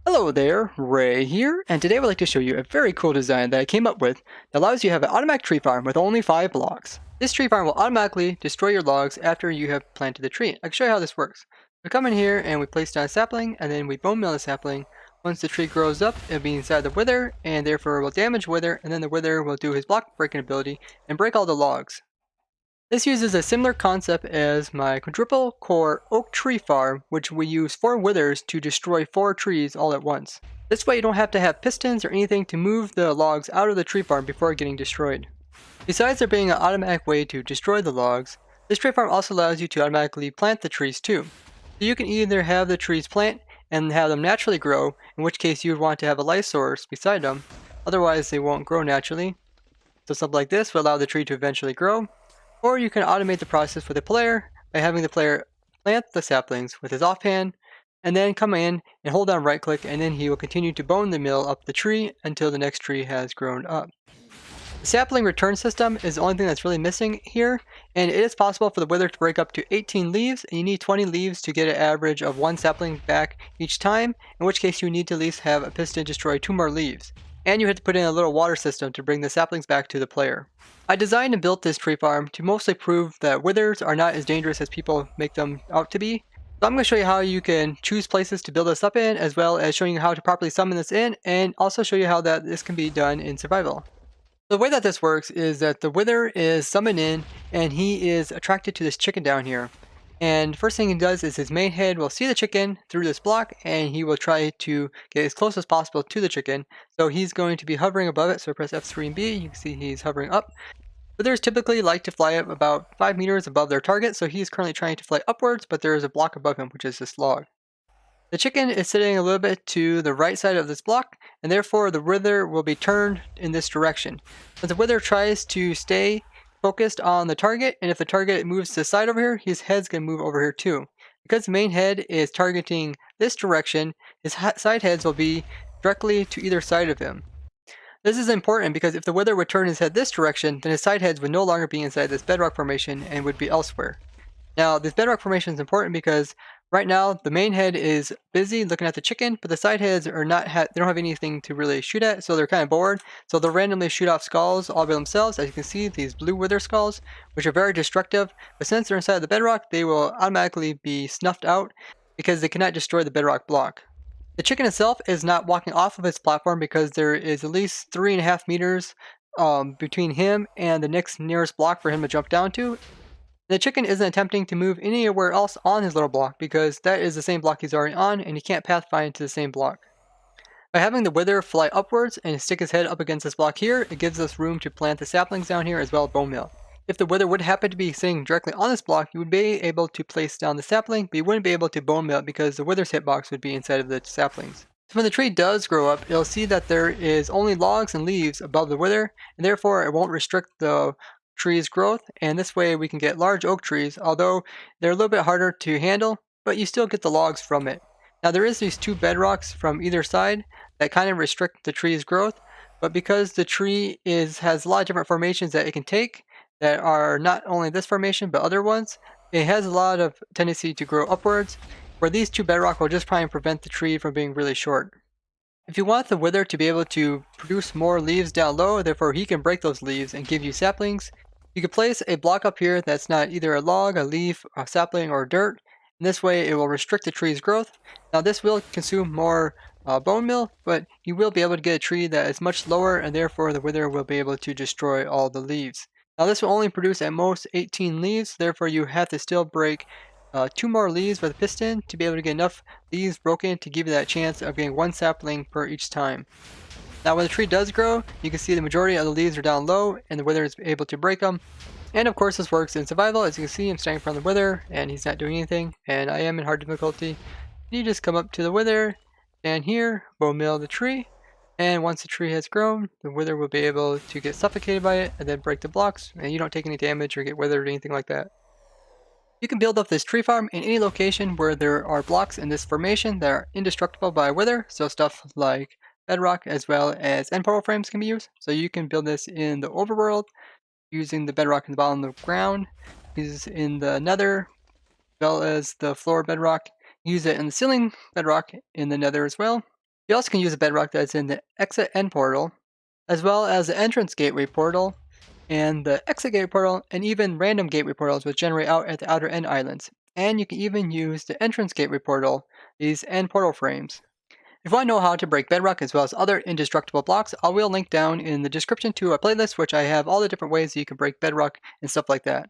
Hello there, Ray here, and today I would like to show you a very cool design that I came up with that allows you to have an automatic tree farm with only 5 blocks. This tree farm will automatically destroy your logs after you have planted the tree. I can show you how this works. We come in here and we place down a sapling, and then we bone meal the sapling. Once the tree grows up, it'll be inside the wither, and therefore will damage wither, and then the wither will do his block breaking ability and break all the logs. This uses a similar concept as my quadruple core oak tree farm, which we use 4 withers to destroy 4 trees all at once. This way you don't have to have pistons or anything to move the logs out of the tree farm before getting destroyed. Besides there being an automatic way to destroy the logs, this tree farm also allows you to automatically plant the trees too. So you can either have the trees plant and have them naturally grow, in which case you would want to have a light source beside them, otherwise they won't grow naturally. So something like this will allow the tree to eventually grow. Or you can automate the process for the player by having the player plant the saplings with his offhand, and then come in and hold down right click, and then he will continue to bone the mill up the tree until the next tree has grown up. The sapling return system is the only thing that's really missing here, and it is possible for the wither to break up to 18 leaves, and you need 20 leaves to get an average of 1 sapling back each time, in which case you need to at least have a piston destroy 2 more leaves. And you have to put in a little water system to bring the saplings back to the player. I designed and built this tree farm to mostly prove that withers are not as dangerous as people make them out to be. So I'm going to show you how you can choose places to build this up in, as well as showing you how to properly summon this in, and also show you how that this can be done in survival. The way that this works is that the wither is summoned in, and he is attracted to this chicken down here. And first thing he does is his main head will see the chicken through this block, and he will try to get as close as possible to the chicken. So he's going to be hovering above it, so press F3 and B, you can see he's hovering up. Withers typically like to fly up about 5 meters above their target, so he's currently trying to fly upwards, but there is a block above him, which is this log. The chicken is sitting a little bit to the right side of this block, and therefore the wither will be turned in this direction. But the wither tries to stay focused on the target, and if the target moves to the side over here, his head's going to move over here too. Because the main head is targeting this direction, his side heads will be directly to either side of him. This is important because if the wither would turn his head this direction, then his side heads would no longer be inside this bedrock formation and would be elsewhere. Now, this bedrock formation is important because right now the main head is busy looking at the chicken, but the side heads are not they don't have anything to really shoot at, so they're kind of bored. So they'll randomly shoot off skulls all by themselves. As you can see, these blue wither skulls, which are very destructive, but since they're inside the bedrock, they will automatically be snuffed out because they cannot destroy the bedrock block. The chicken itself is not walking off of its platform because there is at least 3.5 meters between him and the next nearest block for him to jump down to. The chicken isn't attempting to move anywhere else on his little block because that is the same block he's already on, and he can't pathfind to the same block. By having the wither fly upwards and stick his head up against this block here, it gives us room to plant the saplings down here as well as bone meal. If the wither would happen to be sitting directly on this block, you would be able to place down the sapling, but you wouldn't be able to bone meal it because the wither's hitbox would be inside of the saplings. So when the tree does grow up, it'll see that there is only logs and leaves above the wither, and therefore it won't restrict the tree's growth, and this way we can get large oak trees, although they're a little bit harder to handle, but you still get the logs from it. Now there is these 2 bedrocks from either side that kind of restrict the tree's growth, but because the tree has a lot of different formations that it can take that are not only this formation but other ones, it has a lot of tendency to grow upwards, where these 2 bedrock will just try and prevent the tree from being really short. If you want the wither to be able to produce more leaves down low, therefore he can break those leaves and give you saplings, you can place a block up here that's not either a log, a leaf, a sapling, or dirt. In this way, it will restrict the tree's growth. Now this will consume more bone meal, but you will be able to get a tree that is much lower, and therefore the wither will be able to destroy all the leaves. Now this will only produce at most 18 leaves, therefore you have to still break 2 more leaves with a piston to be able to get enough leaves broken to give you that chance of getting 1 sapling per each time. Now when the tree does grow, you can see the majority of the leaves are down low and the wither is able to break them. And of course this works in survival. As you can see, I'm standing in front of the wither and he's not doing anything, and I am in hard difficulty. You just come up to the wither, stand here, bone meal the tree, and once the tree has grown, the wither will be able to get suffocated by it and then break the blocks, and you don't take any damage or get withered or anything like that. You can build up this tree farm in any location where there are blocks in this formation that are indestructible by wither, so stuff like bedrock as well as end portal frames can be used. So you can build this in the overworld using the bedrock in the bottom of the ground, use in the nether as well as the floor bedrock, use it in the ceiling bedrock in the nether as well. You also can use a bedrock that's in the exit end portal, as well as the entrance gateway portal, and the exit gateway portal, and even random gateway portals which generate out at the outer end islands. And you can even use the entrance gateway portal, these end portal frames. If you want to know how to break bedrock as well as other indestructible blocks, I will link down in the description to a playlist which I have all the different ways that you can break bedrock and stuff like that.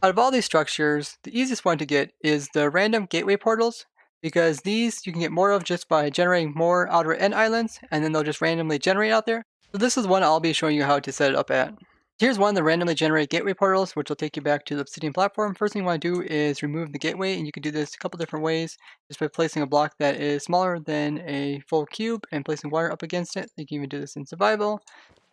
Out of all these structures, the easiest one to get is the random gateway portals, because these you can get more of just by generating more outer end islands, and then they'll just randomly generate out there. So this is one I'll be showing you how to set it up at. Here's one of the randomly generated gateway portals, which will take you back to the obsidian platform. First thing you want to do is remove the gateway, and you can do this a couple different ways, just by placing a block that is smaller than a full cube and placing water up against it. You can even do this in survival.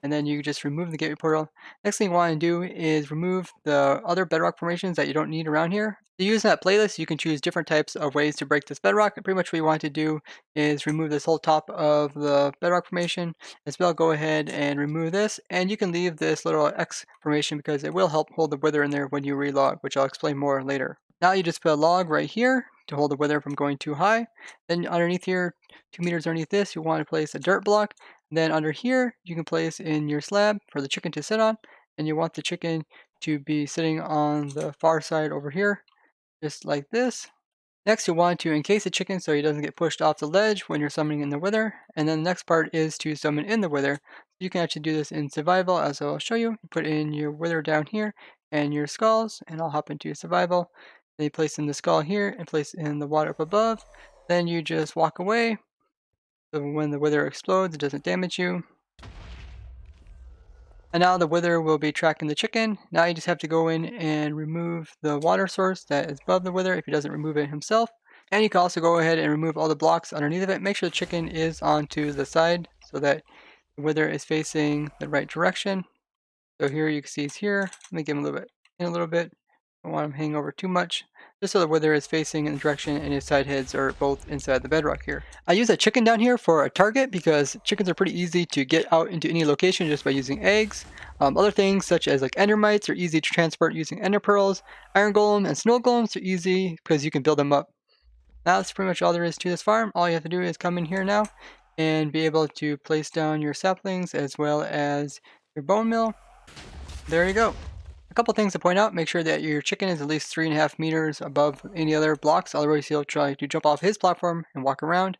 And then you just remove the gateway portal. Next thing you want to do is remove the other bedrock formations that you don't need around here. To use that playlist, you can choose different types of ways to break this bedrock. And pretty much what you want to do is remove this whole top of the bedrock formation. As well, go ahead and remove this. And you can leave this little X formation because it will help hold the wither in there when you relog, which I'll explain more later. Now you just put a log right here to hold the wither from going too high. Then underneath here, 2 meters underneath this, you want to place a dirt block. Then under here, you can place in your slab for the chicken to sit on, and you want the chicken to be sitting on the far side over here, just like this. Next, you want to encase the chicken so he doesn't get pushed off the ledge when you're summoning in the wither. And then the next part is to summon in the wither. You can actually do this in survival, as I'll show you. You put in your wither down here and your skulls, and I'll hop into survival. Then you place in the skull here and place in the water up above. Then you just walk away. So when the wither explodes, it doesn't damage you. And now the wither will be tracking the chicken. Now you just have to go in and remove the water source that is above the wither if he doesn't remove it himself. And you can also go ahead and remove all the blocks underneath of it. Make sure the chicken is onto the side so that the wither is facing the right direction. So here you can see he's here. Let me give him a little bit in a little bit. I don't want him hanging over too much, just so the wither is facing in the direction and his side heads are both inside the bedrock here. I use a chicken down here for a target because chickens are pretty easy to get out into any location just by using eggs. Other things such as like endermites are easy to transport using ender pearls. Iron golem and snow golems are easy because you can build them up. Now that's pretty much all there is to this farm. All you have to do is come in here now and be able to place down your saplings as well as your bone meal. There you go. A couple things to point out: make sure that your chicken is at least 3.5 meters above any other blocks, otherwise he'll try to jump off his platform and walk around.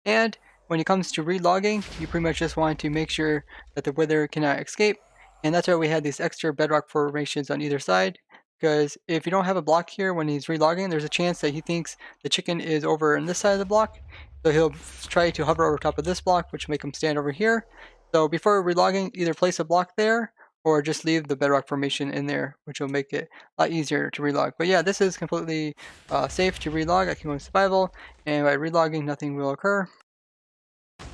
And when it comes to relogging, you pretty much just want to make sure that the wither cannot escape, and that's why we had these extra bedrock formations on either side, because if you don't have a block here when he's relogging, there's a chance that he thinks the chicken is over on this side of the block, so he'll try to hover over top of this block, which will make him stand over here. So before relogging, either place a block there or just leave the bedrock formation in there, which will make it a lot easier to relog. But yeah, this is completely safe to relog. I can go in survival, and by relogging, nothing will occur. The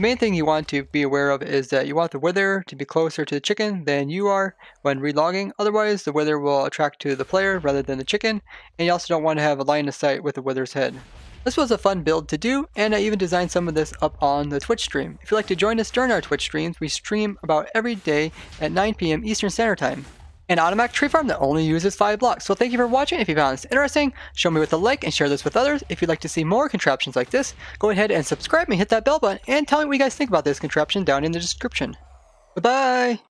main thing you want to be aware of is that you want the wither to be closer to the chicken than you are when relogging. Otherwise, the wither will attract to the player rather than the chicken, and you also don't want to have a line of sight with the wither's head. This was a fun build to do, and I even designed some of this up on the Twitch stream. If you'd like to join us during our Twitch streams, we stream about every day at 9 p.m. Eastern Standard Time. An automatic tree farm that only uses 5 blocks. So thank you for watching. If you found this interesting, show me with a like and share this with others. If you'd like to see more contraptions like this, go ahead and subscribe and hit that bell button, and tell me what you guys think about this contraption down in the description. Bye-bye!